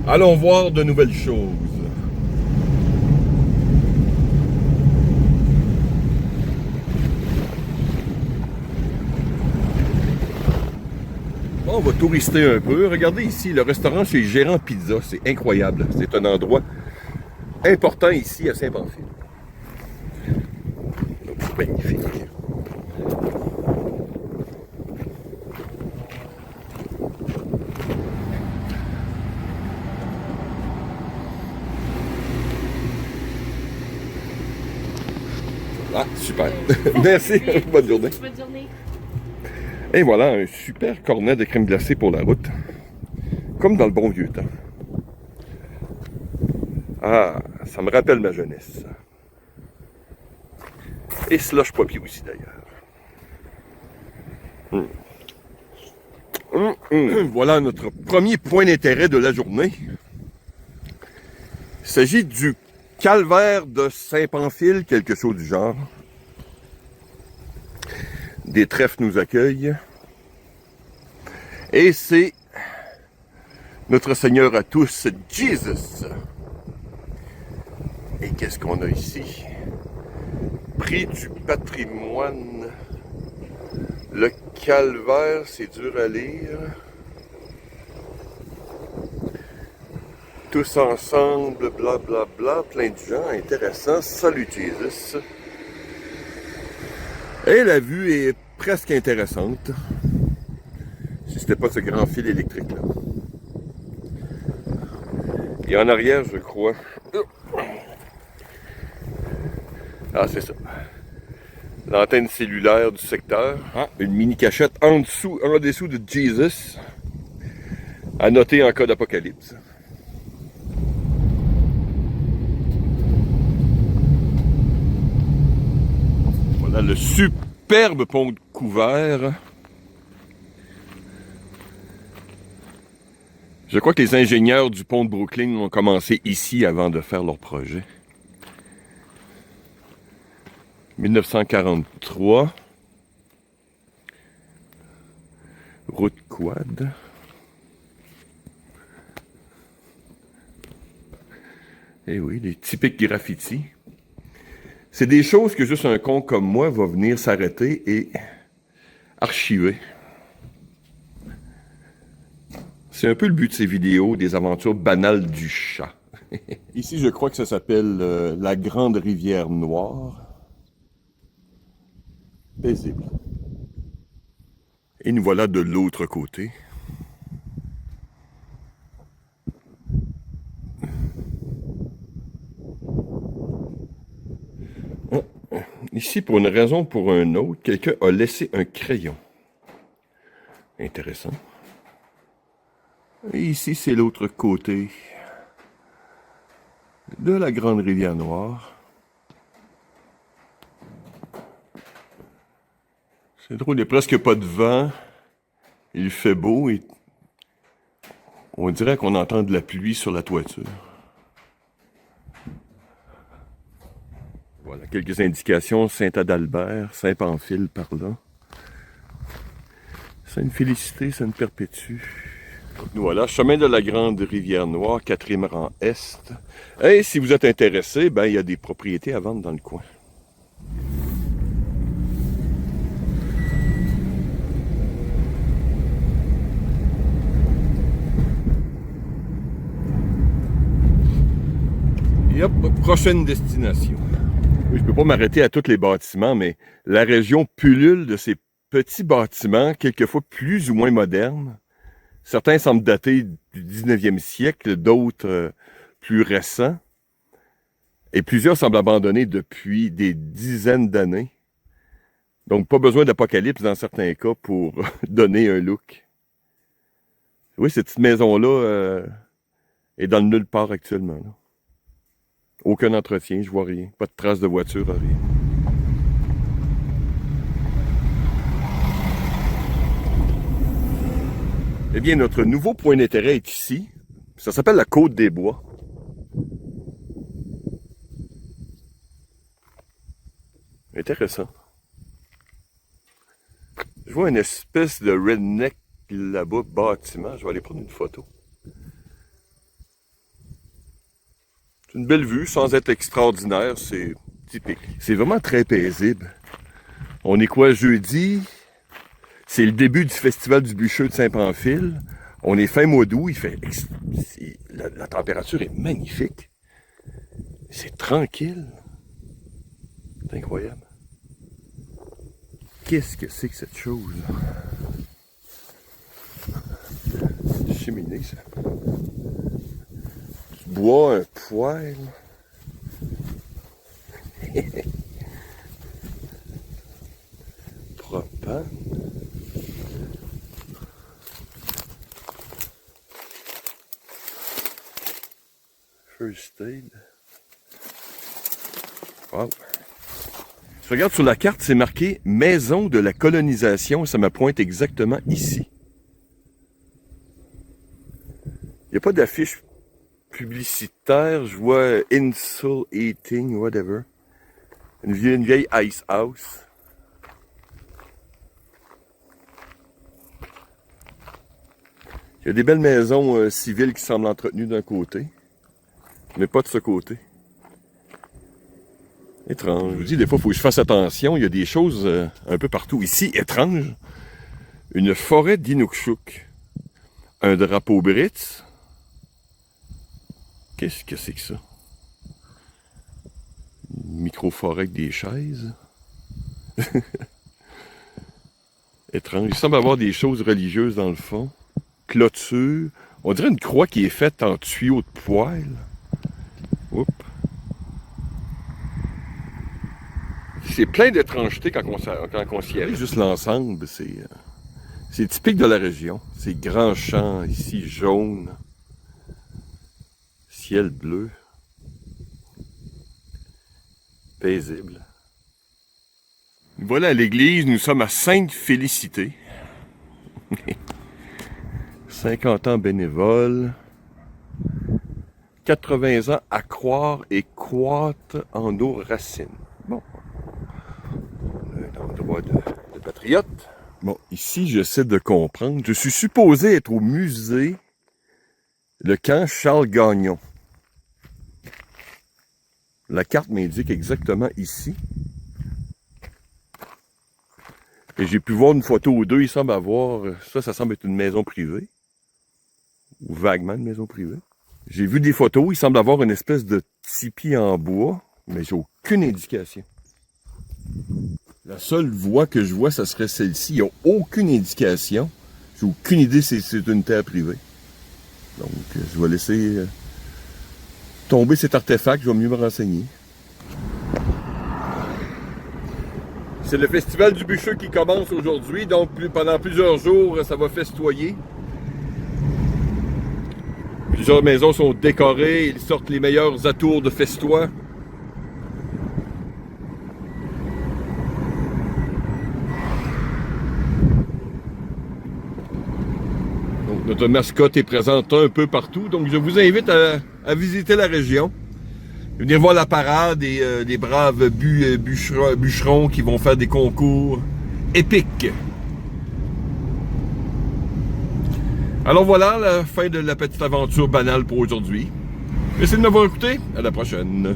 Allons voir de nouvelles choses. Bon, on va tourister un peu. Regardez ici, le restaurant chez Gérant Pizza. C'est incroyable. C'est un endroit important ici à Saint-Pamphile. Donc, c'est magnifique. Ah, super. Merci. Bonne journée. Bonne journée. Et voilà, un super cornet de crème glacée pour la route. Comme dans le bon vieux temps. Ah, ça me rappelle ma jeunesse. Et slush poppy aussi d'ailleurs. Voilà notre premier point d'intérêt de la journée. Il s'agit du calvaire de Saint-Pamphile, quelque chose du genre. Des trèfles nous accueillent. Et c'est notre Seigneur à tous, Jesus. Et qu'est-ce qu'on a ici? Prix du patrimoine. Le calvaire, c'est dur à lire. Tous ensemble, blablabla, bla, bla, plein de gens, intéressant. Salut Jesus. Et la vue est presque intéressante. Si c'était pas ce grand fil électrique là. Et en arrière, je crois. Ah, c'est ça. L'antenne cellulaire du secteur. Ah, une mini cachette en dessous de Jesus. À noter en cas d'apocalypse. Voilà le superbe pont de couvert. Je crois que les ingénieurs du pont de Brooklyn ont commencé ici avant de faire leur projet. 1943. Route quad. Eh oui, les typiques graffitis. C'est des choses que juste un con comme moi va venir s'arrêter et archiver. C'est un peu le but de ces vidéos, des aventures banales du chat. Ici, je crois que ça s'appelle la Grande Rivière Noire. Paisible. Et nous voilà de l'autre côté. Ici, pour une raison ou pour une autre, quelqu'un a laissé un crayon. Intéressant. Et ici, c'est l'autre côté de la Grande Rivière Noire. C'est drôle, il n'y a presque pas de vent. Il fait beau et on dirait qu'on entend de la pluie sur la toiture. Voilà, quelques indications. Saint-Adalbert, Saint-Pamphile par là. Sainte-Félicité, Sainte-Perpétue. Nous voilà, chemin de la Grande Rivière Noire, 4e rang est. Et si vous êtes intéressé, ben il y a des propriétés à vendre dans le coin. Et hop, prochaine destination. Oui, je peux pas m'arrêter à tous les bâtiments, mais la région pullule de ces petits bâtiments, quelquefois plus ou moins modernes. Certains semblent dater du 19e siècle, d'autres plus récents. Et plusieurs semblent abandonnés depuis des dizaines d'années. Donc, pas besoin d'apocalypse dans certains cas pour donner un look. Oui, cette petite maison-là est dans le nulle part actuellement. Là. Aucun entretien, je vois rien. Pas de traces de voiture, rien. Eh bien, notre nouveau point d'intérêt est ici. Ça s'appelle la Côte des Bois. Intéressant. Je vois une espèce de redneck là-bas, bâtiment. Je vais aller prendre une photo. C'est une belle vue, sans être extraordinaire, c'est typique. C'est vraiment très paisible. On est quoi, jeudi? C'est le début du Festival du Bûcheux de Saint-Pamphile. On est fin mois d'août, la température est magnifique. C'est tranquille. C'est incroyable. Qu'est-ce que c'est que cette chose? C'est cheminée, ça. Du bois, un poêle. Propane. First aid. Wow. Si je regarde sur la carte, c'est marqué « Maison de la colonisation ». Ça me pointe exactement ici. Il n'y a pas d'affiche publicitaire. Je vois « Insul Eating », whatever. Une vieille ice house. Il y a des belles maisons civiles qui semblent entretenues d'un côté, mais pas de ce côté. Étrange. Je vous dis, des fois, il faut que je fasse attention. Il y a des choses un peu partout. Ici, étrange. Une forêt d'Inukshuk. Un drapeau Brits. Qu'est-ce que c'est que ça? Une micro-forêt avec des chaises. Étrange. Il semble y avoir des choses religieuses dans le fond. Clôture. On dirait une croix qui est faite en tuyau de poêle. Oups. C'est plein d'étrangetés quand on s'y arrive. Juste l'ensemble, c'est typique de la région. Ces grands champs ici jaunes. Ciel bleu. Paisible. Voilà à l'église, nous sommes à Sainte-Félicité. 50 ans bénévole. 80 ans à croire et croître en nos racines. Bon. Un endroit de patriote. Bon, ici, j'essaie de comprendre. Je suis supposé être au musée Le Camp Charles Gagnon. La carte m'indique exactement ici. Et j'ai pu voir une photo ou deux. Il semble avoir... Ça semble être une maison privée. Ou vaguement une maison privée. J'ai vu des photos. Il semble avoir une espèce de tipi en bois. Mais j'ai aucune indication. La seule voie que je vois, ça serait celle-ci. Il n'y a aucune indication. J'ai aucune idée si c'est une terre privée. Donc, je vais laisser tomber cet artefact. Je vais mieux me renseigner. C'est le Festival du Bûcheux qui commence aujourd'hui. Donc, pendant plusieurs jours, ça va festoyer. Plusieurs maisons sont décorées. Ils sortent les meilleurs atours de festois. Donc, notre mascotte est présente un peu partout. Donc, je vous invite à visiter la région. Venir voir la parade et des braves bûcherons qui vont faire des concours épiques. Alors voilà, la fin de la petite aventure banale pour aujourd'hui. Merci de m'avoir écouté. À la prochaine.